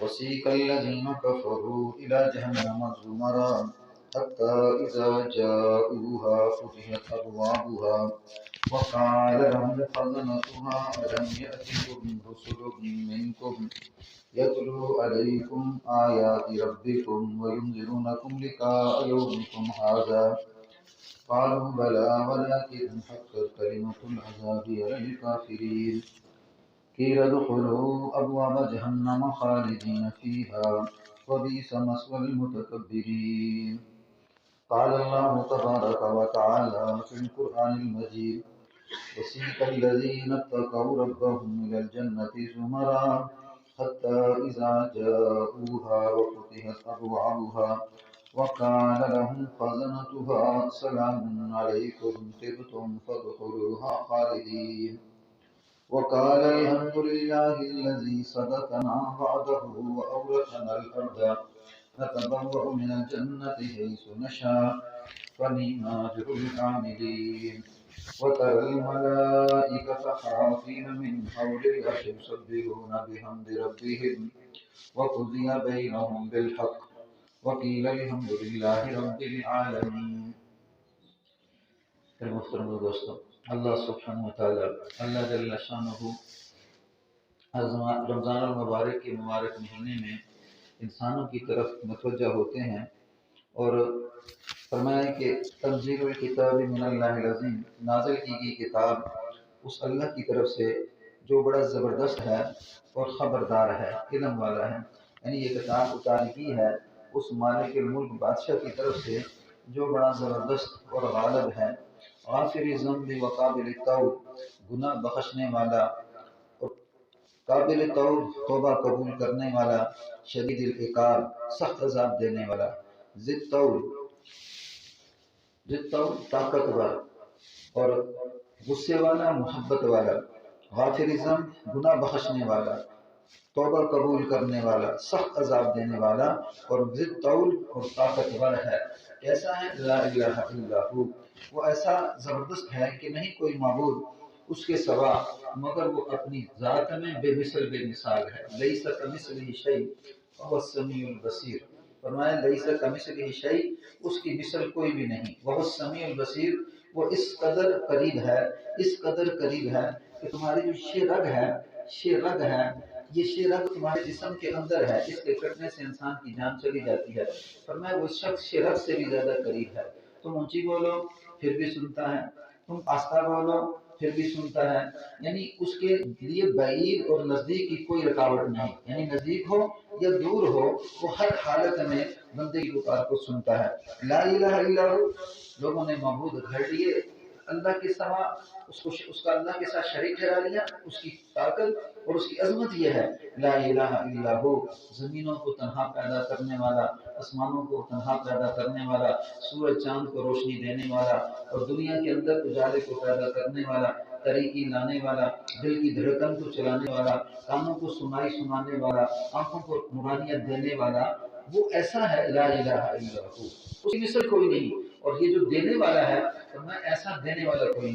وسيق الذين كفروا إلى جهنم زمرا حتى إذا جاءوها فتحت أبوابها وقال لهم خزنتها ألم يأتكم رسل منكم يتلو عليكم آيات ربكم وينذرونكم لقاء يومكم هذا قالوا بلى ولكن حقت كلمة العذاب على الكافرين قيل ادخلوا أبواب جهنم خالدين فيها وبئس مثوى المتكبرين. قال الله تبارك وتعالى في القرآن المجيد وسيق الذين اتقوا ربهم إلى الجنة زمرا حتى إذا جاءوها وفتحت أبوابها وقال لهم خزنتها سلام عليكم طبتم فادخلوها خالدين وقال الحمد لله الذي صدقنا وعده وأورثنا الأرض نتبوأ من الجنة حيث نشاء فنعم أجر العاملين. وترى الملائكة حافين من حول العرش يسبحون بحمد ربهم وقضي بينهم بالحق وقيل الحمد لله رب العالمين. محترم دوستو، اللہ سبحانہ وتعالی اللہ جل شانہ رمضان المبارک کے مبارک مہینے میں انسانوں کی طرف متوجہ ہوتے ہیں اور فرمایا کہ تنزیل الکتاب من اللہ العظیم، نازل کی گئی کتاب اس اللہ کی طرف سے جو بڑا زبردست ہے اور خبردار ہے، علم والا ہے. یعنی یہ کتاب اتاری کی ہے اس مالک الملک بادشاہ کی طرف سے جو بڑا زبردست اور غالب ہے. غافر ذنب وقابل التوب، گناہ بخشنے والا اور قابل توب توبہ قبول کرنے والا، شدید العقاب سخت عذاب دینے والا، ذی الطول طاقتور اور غصے والا محبت والا، غافر ذنب گناہ بخشنے والا، توبہ قبول کرنے والا، سخت عذاب دینے والا اور ذی الطول اور طاقتور ہے. کیسا ہے؟ لا الہ الا ہو، وہ ایسا زبردست ہے کہ نہیں کوئی معبود اس کے سوا مگر وہ اپنی ذات میں بے مثل بے مثال ہے. لیس کمثلہ شیء وهو السمیع البصیر. فرمایا لیس کمثلہ شیء، اس کی مثل کوئی بھی نہیں. وهو السمیع البصیر، وہ اس قدر قریب ہے کہ تمہاری جو شہ رگ ہے یہ شہ رگ تمہارے جسم کے اندر ہے، اس کے کٹنے سے انسان کی جان چلی جاتی ہے. فرمایا وہ شخص شہ رگ سے بھی زیادہ قریب ہے. تم اونچی بولو پھر بھی سنتا ہے، تم آہستہ بولو پھر بھی سنتا ہے. یعنی اس کے لیے بعید اور نزدیک کی کوئی رکاوٹ نہیں. یعنی نزدیک ہو یا دور ہو وہ ہر حالت میں بندے کی پکار کو سنتا ہے. لا الہ الا ہو، لوگوں نے معبود گھڑ لیے اللہ کے سوا، اس کا اللہ کے ساتھ شریک ٹھہرا لیا. اس کی طاقت اور اس کی عظمت یہ ہے لا الہ الا ہو، زمینوں کو تنہا پیدا کرنے والا، آسمانوں کو تنہا پیدا کرنے والا، سورج چاند کو روشنی دینے والا اور دنیا کے اندر اجالے کو پیدا کرنے والا، تاریکی لانے والا، دل کی دھڑکن کو چلانے والا، کانوں کو سنانے والا، آنکھوں کو نورانیت دینے والا، وہ ایسا ہے لا الہ الا ہو، اس کی مثل کوئی نہیں. اور یہ جو دینے والا ہے فرمایا ایسا دینے والا کوئی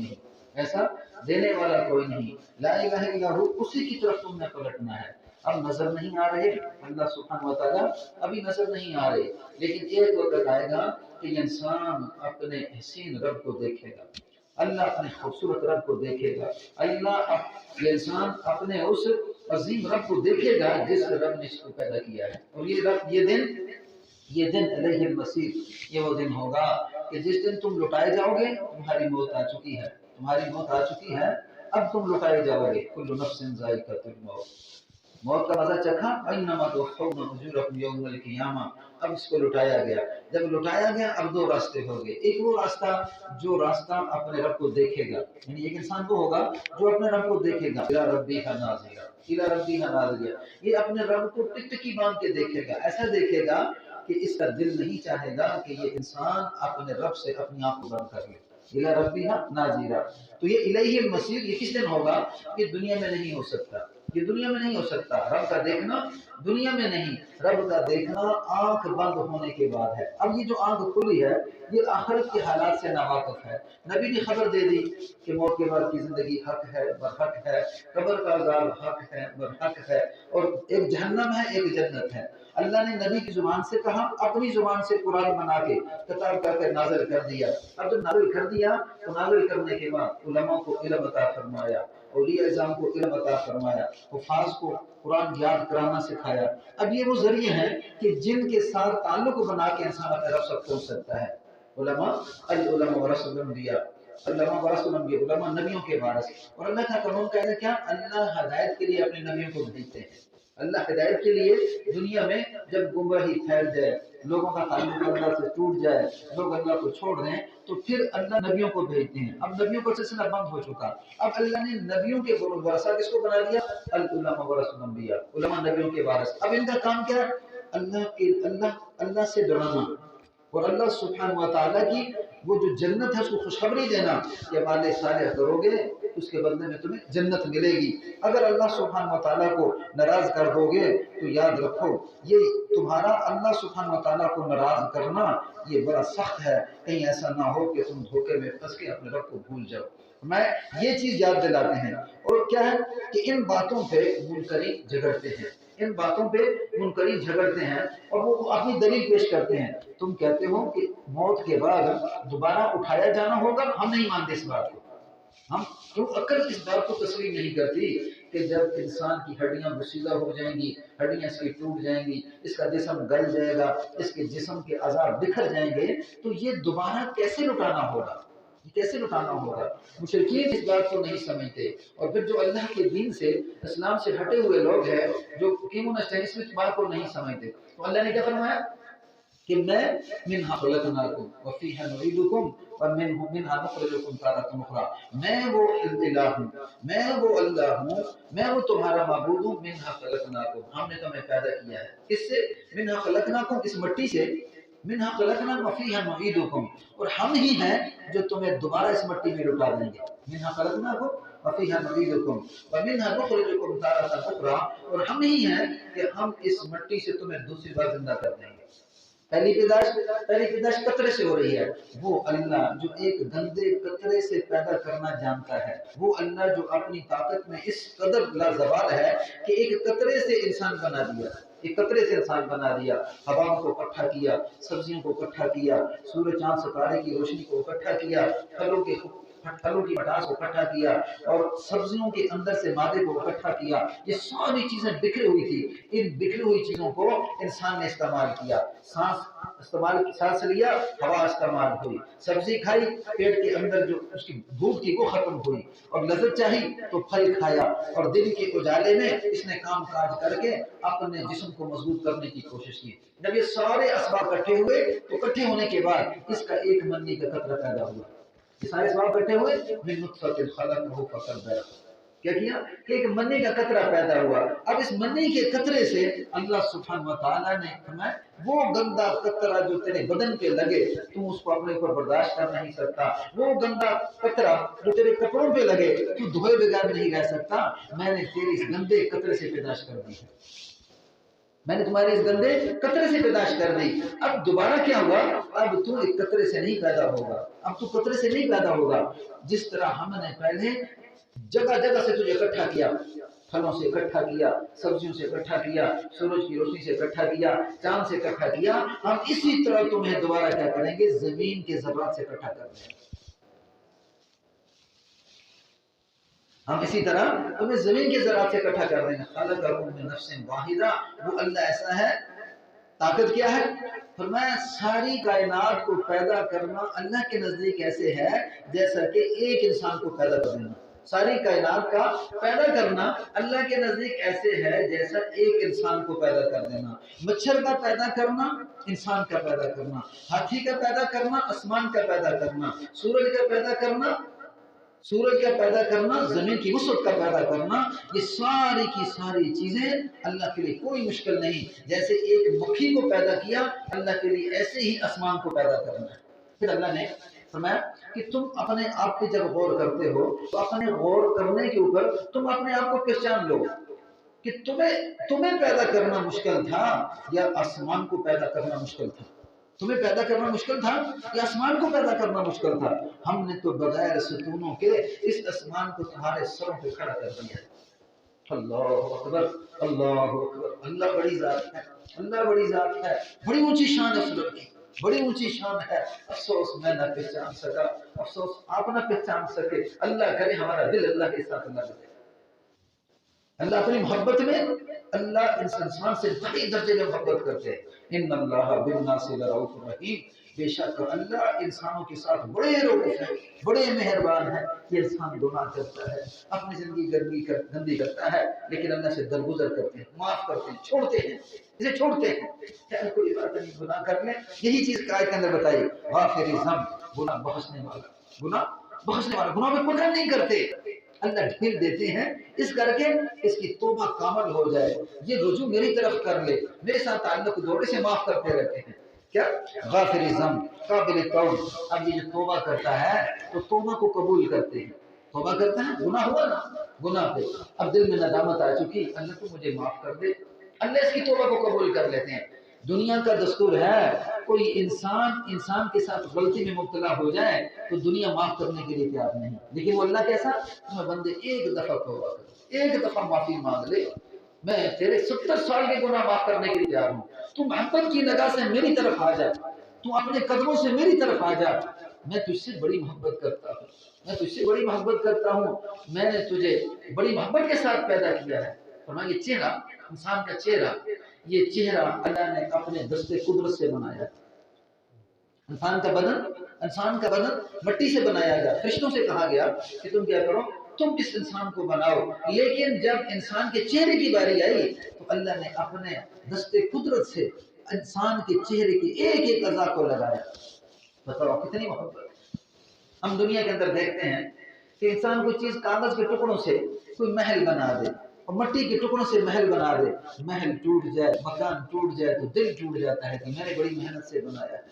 نہیں، لا الہ الا ہو، اسی کی طرف تم نے پلٹنا ہے. اب نظر نہیں آ رہے اللہ سبحانہ وتعالیٰ، ابھی نظر نہیں آ رہے، لیکن ایک وقت آئے گا کہ انسان اپنے حسین رب کو دیکھے گا، اللہ اپنے خوبصورت رب کو دیکھے گا، یہ انسان اپنے اس عظیم رب کو دیکھے گا جس رب نے اس کو پیدا کیا ہے. اور یہ رب یہ دن علیہ المصیر، یہ وہ دن ہوگا کہ جس دن تم لٹائے جاؤ گے. تمہاری موت آ چکی ہے، اب تم لٹائے جاؤ گے. کل نفس ذائقۃ الموت، موت کا مزہ چکھا. انما توفون اجورکم یوم القیامہ، اب اس کو لٹایا گیا. جب لٹایا گیا اب دو راستے ہو گئے. ایک وہ راستہ جو راستہ اپنے رب کو دیکھے گا، یعنی ایک انسان وہ ہوگا جو اپنے رب کو دیکھے گا. الی ربہ ناظرہ، یہ اپنے رب کو ٹکٹکی باندھ کے دیکھے گا. ایسا دیکھے گا کہ اس کا دل نہیں چاہے گا کہ یہ انسان اپنے رب سے اپنی آنکھ کو بند کر لے. الی ربہ ناظرہ، تو یہ الیہ المصیر یہ کس دن ہوگا؟ یہ دنیا میں نہیں ہو سکتا، رب کا دیکھنا दुनिया में नहीं, रब का देखना आंख बंद होने के बाद है। अब ये जो आंख खुली है ये आखिरत के हालात से नावाकिफ है। नबी ने खबर दे दी कि मौत के बाद की जिंदगी हक है, बरहक है, कब्र का अज़ाब हक है, बरहक है, और एक जहन्नम है, एक जन्नत है। अल्लाह ने नबी की जुबान से कहा, अपनी जुबान से कुरान बना के किताब करके नाज़िल कर दिया। अब जब नाज़िल कर दिया तो नाज़िल करने के बाद उलमा को इल्म अता फरमाया, औलिया इज़ाम को इल्म अता फरमाया, हुफ़ाज़ को कुरान याद कराना सिखाया। अब ये वो जरिए हैं कि जिनके साथ ताल्लुक बना के इंसान अपने रब तक पहुंच सकता है। उलमा अल उलमा वरसुल अंबिया, उलमा वरसुल अंबिया, उलमा नबियों के वारिस। और अल्लाह का कानून कहना क्या, अल्लाह हिदायत के लिए अपने नबियों को भेजते हैं। अल्लाह हिदायत के लिए दुनिया में जब गुमराही फैल जाए, लोगों का ताल्लुक अल्लाह से टूट जाए, लोग अल्लाह को छोड़ दें, तो फिर अल्लाह नबियों को भेजते हैं। अब नबियों का सिलसिला बंद हो चुका, अब अल्लाह ने नबियों के वरसा किसको बना दिया, अल उलमा वरसुल अंबिया, उलमा नबियों के वारिस। अब इनका काम क्या है, अल्लाह से डराना और अल्लाह सुब्हानहु व तआला की वो जो जन्नत है उसको खुशखबरी देना कि अमाल सालेह करोगे उसके बदले में तुम्हें जन्नत मिलेगी। अगर अल्लाह सुब्हानहु व तआला को नाराज कर दोगे तो याद रखो ये तुम्हारा अल्लाह सुब्हानहु व तआला को नाराज करना ये बड़ा सख्त है। कहीं ऐसा ना हो कि तुम धोखे में फंस के अपने रब को भूल जाओ। मैं ये चीज याद दिलाते हैं। और क्या है कि इन बातों पे मुनकरी झगड़ते हैं, इन बातों पे मुनकरी झगड़ते हैं और वो अपनी दलील पेश करते हैं। तुम कहते हो कि मौत के बाद दोबारा उठाया जाना होगा, हम नहीं मानते इस बात को। हम क्यों अक्ल इस बात को तस्लीम नहीं करती कि जब इंसान की हड्डियां वसीला हो जाएंगी, हड्डियां इसकी टूट जाएंगी, इसका जिस्म गल जाएगा, इसके जिस्म के अज़ाब बिखर जाएंगे, तो ये दोबारा कैसे लुटाना होगा, ये कैसे लुटाना होगा। मुशरिकीन इस बात को नहीं समझते। और फिर जो अल्लाह के दीन से, इस्लाम से हटे हुए लोग हैं जो कम्युनिस्ट हैं, इसमें इस बात को नहीं समझते। तो अल्लाह ने क्या फरमाया कि मैं मिन्हा खलकनाकुम व फीहा नुईदुकुम व मिन्हा नुखरिजुकुम तारतन उखरा। मैं वो इलाह हूँ, मैं वो अल्लाह हूँ, मैं वो तुम्हारा माबूद हूँ। मिन्हा खलकनाकुम, हमने तुम्हें पैदा किया है। किससे? मिन्हा खलकनाकुम, इस मिट्टी से। मिन्हा खलकनाकुम व फीहा नुईदुकुम, और हम ही हैं जो तुम्हें दोबारा इस मिट्टी में लौटा देंगे। मिन्हा खलकनाकुम व फीहा नुईदुकुम व मिन्हा नुखरिजुकुम तारतन उखरा, और हम ही हैं कि हम इस मिट्टी से तुम्हें दूसरी बार जिंदा कर देंगे। पहली पैदाइश कतरे से हो रही है। वो अल्लाह जो एक गंदे कतरे से पैदा करना जानता है, वो अल्लाह जो अपनी ताकत में इस कदर लाजवाल है कि एक कतरे से इंसान बना दिया, एक कतरे से इंसान बना दिया, हवाओं को इकट्ठा किया, सब्जियों को इकट्ठा किया, सूरज चांद सितारे की रोशनी को इकट्ठा किया, फलों की मिठास को इकट्ठा किया, और सब्जियों के अंदर से मादे को इकट्ठा किया। ये सारी चीजें बिखरी हुई थी, इन बिखरी हुई चीजों को इंसान ने इस्तेमाल किया। सांस लिया, हवा इस्तेमाल हुई, सब्जी खाई, पेट के अंदर जो उसकी भूख थी वो खत्म हुई, और लज्जत चाही तो फल खाया, और दिन के उजाले में इसने काम काज करके अपने जिस्म को मजबूत करने की कोशिश की। जब ये सारे असबाब इकट्ठे हुए तो इकट्ठे होने के बाद इसका एक मन्नी का कतरा पैदा हुआ। ये सारे असबाब इकट्ठे हुए, मिन नुत्फतिन खलक़हु फक़द्दर, क्या किया कि एक मन्नी का कतरा पैदा हुआ। अब इस मन्नी के कतरे से अल्लाह सुब्हानहु व तआला ने फरमाया वो गंदा कतरा जो तेरे बदन पे लगे तू उसको अपने ऊपर बर्दाश्त कर नहीं सकता, वो गंदा कतरा जो तेरे कपड़ों पे लगे तू धोए बगैर नहीं रह सकता, मैंने तेरे इस गंदे कतरे से पैदाइश कर दी है, मैंने तुम्हारे इस गंदे कतरे से पैदाइश कर दी। अब दोबारा क्या हुआ, अब तू एक कतरे से नहीं पैदा होगा, अब तू कतरे से नहीं पैदा होगा। जिस तरह हमने पहले जगह जगह से तुझे इकट्ठा किया, फलों से इकट्ठा किया, सब्जियों से इकट्ठा किया, सूरज की रोशनी से इकट्ठा किया, चांद से इकट्ठा किया, हम इसी तरह तुम्हें दोबारा क्या करेंगे, जमीन के ज़र्रात से इकट्ठा कर देंगे। हम इसी तरह तुम्हें जमीन के ज़रात से इकट्ठा कर देंगे। खलक़कुम मिन नफ्सिन वाहिदा, वो अल्लाह ऐसा है, ताकत क्या है, फरमाया सारी कायनात को पैदा करना अल्लाह के नजदीक ऐसे है जैसा कि एक इंसान को पैदा कर देना। सारी कायनात का पैदा करना अल्लाह के नजदीक ऐसे है जैसा एक इंसान को पैदा कर देना। मच्छर का पैदा करना, इंसान का पैदा करना, हाथी का पैदा करना, आसमान का पैदा करना, सूरज का पैदा करना, जमीन की वसअत का पैदा करना, ये सारी की सारी चीजें अल्लाह के लिए कोई मुश्किल नहीं। जैसे एक मक्खी को पैदा किया अल्लाह के लिए, ऐसे ही आसमान को पैदा करना है। फिर अल्लाह ने फरमाया कि तुम अपने आप पे जब गौर करते हो तो अपने गौर करने के ऊपर तुम अपने आप को पहचान लो। کہ तुम्हें पैदा करना मुश्किल था या आसमान को पैदा करना मुश्किल था? तुम्हें पैदा करना मुश्किल था या आसमान को पैदा करना मुश्किल था? हमने तो बगैर सतूनों के इस आसमान को तुम्हारे सरों पे खड़ा कर दिया। अल्लाह अकबर, अल्लाह अकबर। अल्लाह बड़ी जात है, अल्लाह बड़ी जात है। बड़ी ऊंची शान है उस रब की, बड़ी ऊंची शान है। अफसोस मैं ना पहचान सका, अफसोस आप ना पहचान सके। अल्लाह करे हमारा दिल अल्लाह के साथ लग जाए। अल्लाह अपनी मोहब्बत में, अल्लाह इंसान से बड़े दर्जे में मोहब्बत करते हैं। इन्नल्लाह बिन्नासि लरऊफुर रहीम, बेशक अल्लाह इंसानों के साथ बड़े रऊफ है, बड़े मेहरबान है। ये इंसान गुनाह करता है, अपनी जिंदगी गंदी करता है, लेकिन अल्लाह से दरगुजर करते हैं, माफ करते हैं, छोड़ते हैं, इसे छोड़ते हैं। क्या कोई बात नहीं, गुनाह कर ले। यही चीज आयत के अंदर बताई, गाफिर ज़ंब, गुनाह बख्शने वाला, गुनाह बख्शने वाला। गुनाह में पकड़ नहीं करते, अल्लाह ढील देते हैं इस करके इसकी तौबा कामल हो जाए, ये रुजू मेरी तरफ कर ले, मेरे साथ ताल्लुक जोड़े से माफ करते रहते हैं। क्या गाफिर ज़ंब काबिल तौब। अब ये जो तौबा करता है तो तौबा को कबूल करते हैं। तौबा करता है, गुनाह हुआ ना, गुनाह पे अब दिल में नदामत आ चुकी, अल्लाह तो मुझे माफ कर दे, अल्लाह इसकी तौबा को कबूल कर लेते हैं। दुनिया का दस्तूर है, कोई इंसान के साथ गलती में मुब्तला हो जाए तो दुनिया माफ करने के लिए तैयार नहीं, लेकिन वो अल्लाह कैसा, तुम्हें बंदे एक दफा तौबा कर, एक दफा माफी मांग ले, मैं तेरे 70 साल के गुनाह माफ करने के लिए तैयार हूँ। तू मोहब्बत की निगाह से मेरी तरफ आ जा, तू अपने कदमों से मेरी तरफ आ जा, मैं तुझसे बड़ी मोहब्बत करता हूँ, मैं तुझसे बड़ी मोहब्बत करता हूँ, मैंने तुझे बड़ी मोहब्बत के साथ पैदा किया है। फरमाया ये चेहरा, इंसान का चेहरा, ये चेहरा अल्लाह ने अपने दस्ते कुदरत से बनाया। इंसान का बदन मिट्टी से बनाया गया, फरिश्तों से कहा गया कि तुम क्या करो, तुम इस इंसान को बनाओ। लेकिन जब इंसान के चेहरे की बारी आई तो अल्लाह ने अपने दस्ते कुदरत से इंसान के चेहरे की एक एक अज़ा को लगाया। बताओ कितनी मोहब्बत। हम दुनिया के अंदर देखते हैं कि इंसान कोई चीज कागज के टुकड़ों से कोई महल बना दे और मिट्टी के टुकड़ों से महल बना दे, महल टूट जाए, मकान टूट जाए तो दिल टूट जाता है कि मैंने बड़ी मेहनत से बनाया है,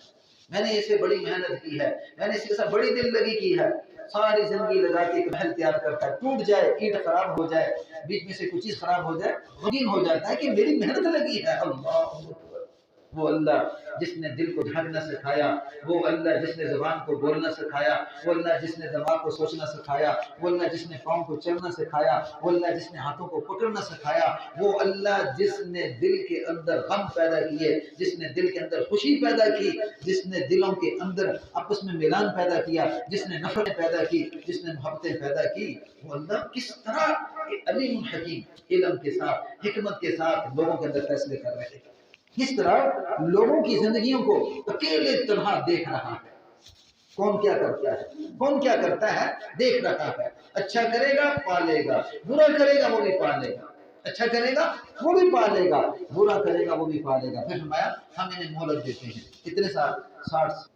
मैंने इसे बड़ी मेहनत की है, मैंने इसके साथ बड़ी दिल लगी की है, सारी जिंदगी लगा के एक महल तैयार करता है, टूट जाए, ईंट खराब हो जाए, बीच में से कुछ चीज खराब हो जाए, गमगीन हो जाता है कि मेरी मेहनत लगी है। अल्लाह, वो अल्लाह जिसने दिल को धड़कना सिखाया, वो अल्लाह जिसने ज़ुबान को बोलना सिखाया, वो अल्लाह जिसने दिमाग को सोचना सिखाया, वो अल्लाह जिसने पाँव को चलना सिखाया, वो अल्लाह जिसने हाथों को पकड़ना सिखाया, वो अल्लाह जिसने दिल के अंदर गम पैदा किए, जिसने दिल के अंदर खुशी पैदा की, जिसने दिलों के अंदर आपस में मिलान पैदा किया, जिसने नफरत पैदा की, जिसने मोहब्बतें पैदा की, वो अल्लाह किस तरह अलीम हकीम इल्म के साथ, हिकमत के साथ लोगों के अंदर फैसले कर रहे हैं, किस तरह लोगों की जिंदगियों को अकेले तरह देख रहा है। कौन क्या करता है, कौन क्या करता है देख रहा है। अच्छा करेगा पालेगा, बुरा करेगा वो भी पालेगा, अच्छा करेगा वो भी पालेगा, बुरा करेगा वो भी पालेगा। फिर फरमाया हम इन्हें मोहलत देते हैं, कितने साल, 60।